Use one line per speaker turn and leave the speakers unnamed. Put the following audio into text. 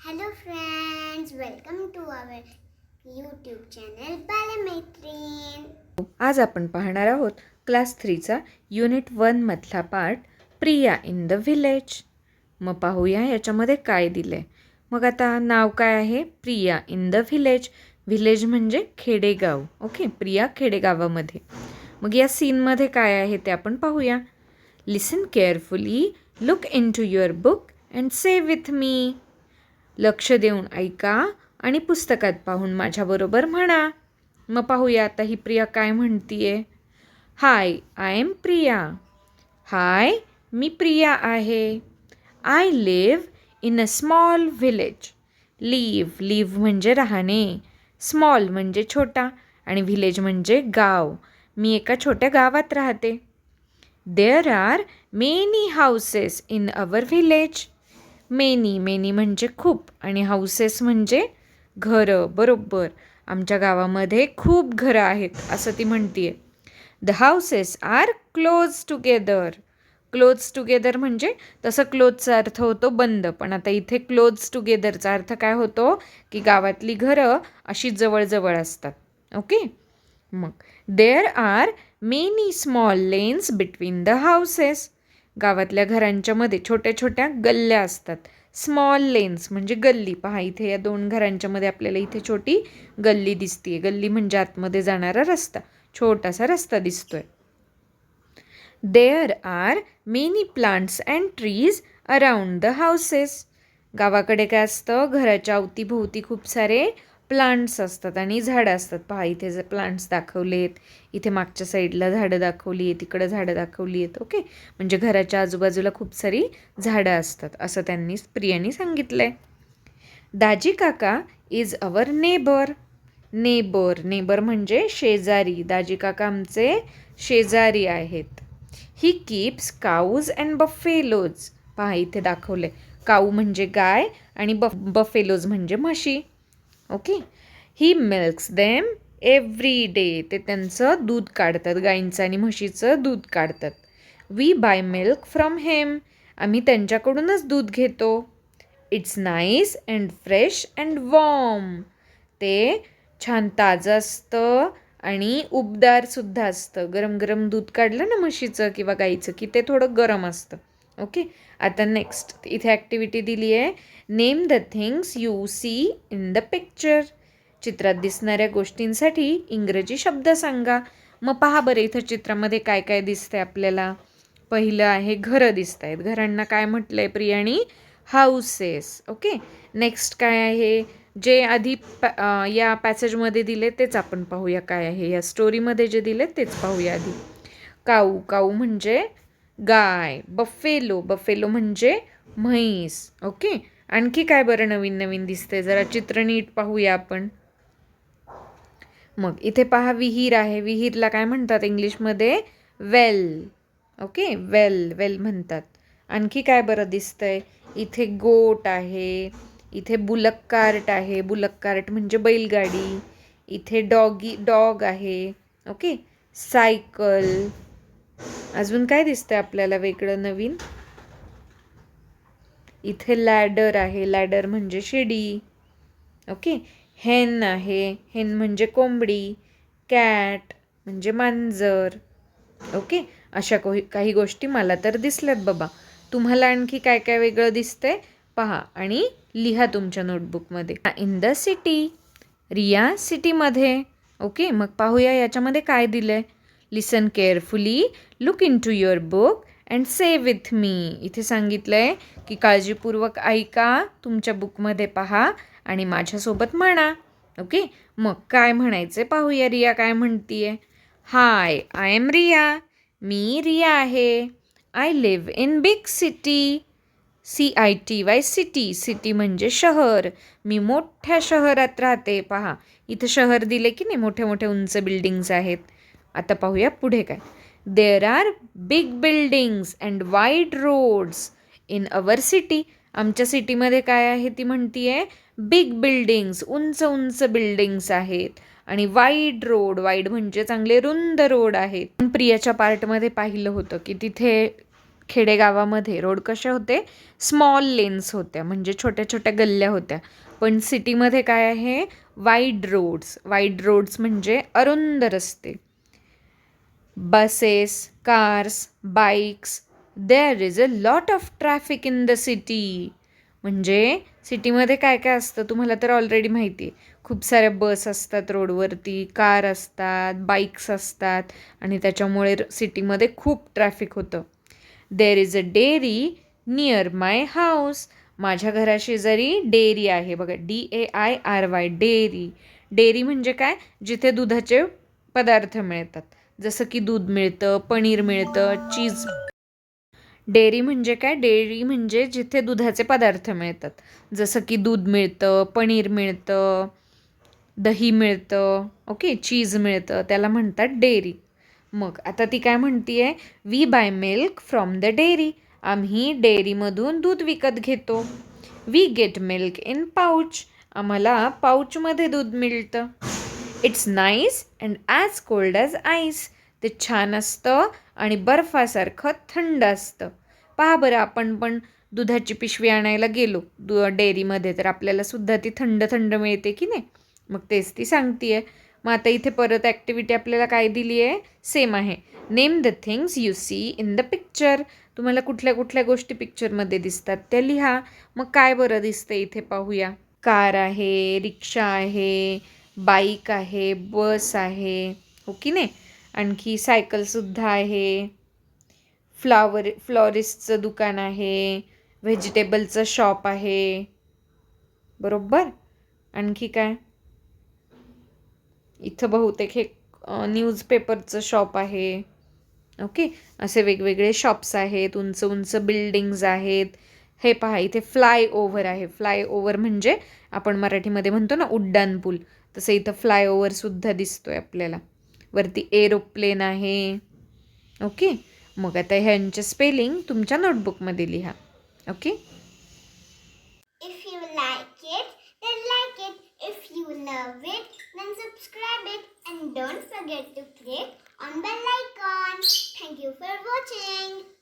Hello friends, welcome to our YouTube channel बालमैत्रीण.
आज आपण पाहणार आहोत क्लास 3चा युनिट 1 मधला part Priya in the village. मग पाहूया याच्यामध्ये काय दिलंय. मग आता नाव काय आहे? Priya in the village. Village म्हणजे खेडेगाव. ओके, प्रिया खेडेगावामध्ये. मग या सीनमध्ये काय आहे ते आपण पाहूया. Listen carefully, look into your book and say with me. लक्ष देऊन ऐका आणि पुस्तकात पाहून माझ्याबरोबर म्हणा. मग पाहूया आता ही प्रिया काय म्हणतीये. Hi, I am Priya. Hi, मी प्रिया आहे. I live in a small village. Live म्हणजे राहणे, स्मॉल म्हणजे छोटा आणि व्हिलेज म्हणजे गाव. मी एका छोट्या गावात राहते. There are many houses in our village. Many म्हणजे खूप आणि हाऊसेस म्हणजे घरं. बरोबर, आमच्या गावामध्ये खूप घरं आहेत असं ती म्हणतीये. The houses are close together. Close together म्हणजे तसं क्लोजचा अर्थ होतो बंद, पण आता इथे क्लोज टुगेदरचा अर्थ काय होतो की गावातली घरं अशी जवळजवळ असतात. ओके, मग there are many small lanes between the houses. गावातल्या घरांच्या मध्ये छोट्या छोट्या गल्ल्या असतात. स्मॉल लेन्स म्हणजे गल्ली. पहा इथे या दोन घरांच्या मध्ये आपल्याला इथे छोटी गल्ली दिसतीये. गल्ली म्हणजे आतमध्ये जाणारा रस्ता, छोटासा रस्ता दिसतोय. There are many plants and trees around the houses. गावाकडे काय असतं, घराच्या अवतीभोवती खूप सारे प्लांट्स असतात आणि झाडं असतात. पहा इथे जे प्लांट्स दाखवलेत, इथे मागच्या साईडला झाडं दाखवली आहेत, तिकडं झाडं दाखवली आहेत. ओके, म्हणजे घराच्या आजूबाजूला खूप सारी झाडं असतात असं त्यांनी प्रियाने सांगितलंय. दाजी काका इज अवर नेबर. नेबर म्हणजे शेजारी. दाजी काका आमचे शेजारी आहेत. He keeps काऊज and buffaloes. पहा इथे दाखवले, काऊ म्हणजे गाय आणि बफेलोज म्हणजे म्हशी. Okay, he milks them every day. ते त्यांचं दूध काढतात, गाईंचं आणि म्हशीचं दूध काढतात. We buy milk from them. आम्ही त्यांच्याकडूनच दूध घेतो. It's nice and fresh and warm. ते छान ताजं असतं आणि उबदारसुद्धा असतं. गरम गरम दूध काढलं ना म्हशीचं किंवा गाईचं की ते थोडं गरम असतं. ओके, आता नेक्स्ट इथे ॲक्टिव्हिटी दिली आहे. Name the things you see in the picture. चित्रात दिसणाऱ्या गोष्टींसाठी इंग्रजी शब्द सांगा. मग पहा बरं इथं चित्रामध्ये काय काय दिसतंय आपल्याला. पहिलं आहे घरं दिसत आहेत. घरांना काय म्हटलं आहे प्रियाणी? हाऊसेस. ओके, नेक्स्ट काय आहे, जे आधी या पॅसेजमध्ये दिले तेच आपण पाहूया काय आहे. या स्टोरीमध्ये जे दिले तेच पाहूया आधी. काऊ म्हणजे गाय. बफेलो म्हणजे म्हैस. ओके, आणखी काय बरं नवीन नवीन दिसतंय, जरा चित्र नीट पाहूया आपण. मग इथे पहा विहीर आहे. विहीरला काय म्हणतात इंग्लिशमध्ये? वेल. ओके, वेल म्हणतात. आणखी काय बरं दिसतंय, इथे गोट आहे, इथे बुलक कार्ट आहे. बुलक कार्ट म्हणजे बैलगाडी. इथे डॉग आहे. Okay, cycle. अजून काय दिसतंय आपल्याला वेगळं नवीन? इथे लॅडर आहे. लॅडर म्हणजे शिडी. ओके, हेन आहे. हेन म्हणजे कोंबडी. कॅट म्हणजे मांजर. ओके, अशा काही गोष्टी मला तर दिसल्यात बाबा. तुम्हाला आणखी काय काय वेगळं दिसतंय पहा आणि लिहा तुमच्या नोटबुकमध्ये. In the city. रिया सिटीमध्ये. ओके, मग पाहूया याच्यामध्ये काय दिलंय. Listen carefully, look into your book and say with me. इथे सांगितलंय की काळजीपूर्वक ऐका, तुमच्या बुकमध्ये पहा आणि माझ्यासोबत म्हणा. ओके, मग काय म्हणायचे पाहूया. रिया काय म्हणतीये. Hi, I M Riya. मी रिया आहे. I live in big city. CITY city. City म्हणजे शहर. मी मोठ्या शहरात राहते. पहा इथं शहर दिले की नाही, मोठे मोठे उंच बिल्डिंग्स आहेत. आता पाहूया पुढे काय. There are big buildings and wide roads in our city. आमच्या सिटीमध्ये काय आहे ती म्हणतीये, बिग बिल्डिंग्स, उंच बिल्डिंग्स आहेत आणि वाईड म्हणजे चांगले रुंद रोड आहेत. प्रियाच्या पार्टमध्ये पाहिलं होतं की तिथे खेडेगावामध्ये रोड कसे होते, स्मॉल लेन्स होत्या, म्हणजे छोट्या छोट्या गल्ल्या होत्या. पण सिटीमध्ये काय आहे, वाईड रोड्स म्हणजे अरुंद रस्ते. Buses, cars, bikes, there is a lot of traffic in the city. म्हणजे सिटीमध्ये काय काय असतं तुम्हाला तर ऑलरेडी माहिती आहे. खूप साऱ्या बस असतात रोडवरती, कार असतात, बाईक्स असतात आणि त्याच्यामुळे सिटीमध्ये खूप ट्रॅफिक होतं. There is a dairy near my house. माझ्या घराशेजारी डेअरी आहे बघा, DAIRY, डेअरी. डेअरी म्हणजे काय, जिथे दुधाचे पदार्थ मिळतात, जसं की दूध मिळतं, पनीर मिळतं, चीज. डेअरी म्हणजे काय, डेअरी म्हणजे जिथे दुधाचे पदार्थ मिळतात, जसं की दूध मिळतं, पनीर मिळतं, दही मिळतं, ओके, चीज मिळतं, त्याला म्हणतात डेअरी. मग आता ती काय म्हणतीये, we buy milk from the dairy. आम्ही डेअरीमधून दूध विकत घेतो. We get milk in pouch. आम्हाला पाऊचमध्ये दूध मिळतं. It's nice and as cold as ice. ते छान असतं आणि बर्फासारखं थंड असतं. पहा बरं, आपण पण दुधाची पिशवी आणायला गेलो डेअरीमध्ये, तर आपल्याला सुद्धा ती थंड थंड मिळते की नाही. मग तेच ती सांगतीये. मग आता इथे परत ॲक्टिव्हिटी आपल्याला काय दिली आहे, सेम आहे. Name the things you see in the picture. तुम्हाला कुठल्या कुठल्या गोष्टी पिक्चरमध्ये दिसतात त्या लिहा. मग काय बरं दिसतं इथे पाहूया. कार आहे, रिक्षा आहे, बाईक आहे, बस आहे, हो की नाही. आणखी सायकलसुद्धा आहे, फ्लॉरिस्टचं दुकान आहे, व्हेजिटेबलचं शॉप आहे, बरोबर. आणखी काय, इथं बहुतेक हे न्यूजपेपरचं शॉप आहे, ओके. असे वेगवेगळे शॉप्स आहेत, उंच उंच बिल्डिंग्ज आहेत. हे पहा, इथे फ्लायओव्हर आहे. फ्लायओव्हर म्हणजे आपण मराठीमध्ये म्हणतो ना उड्डाण पूल, तसं इथं फ्लायओव्हरसुद्धा दिसतोय आपल्याला. वरती एरोप्लेन आहे, ओके. मग आता ह्यांचे स्पेलिंग तुमच्या नोटबुकमध्ये लिहा, okay.
If you like it, then like it. If you love it, then subscribe it. And don't forget to click on bell icon. Thank you for watching.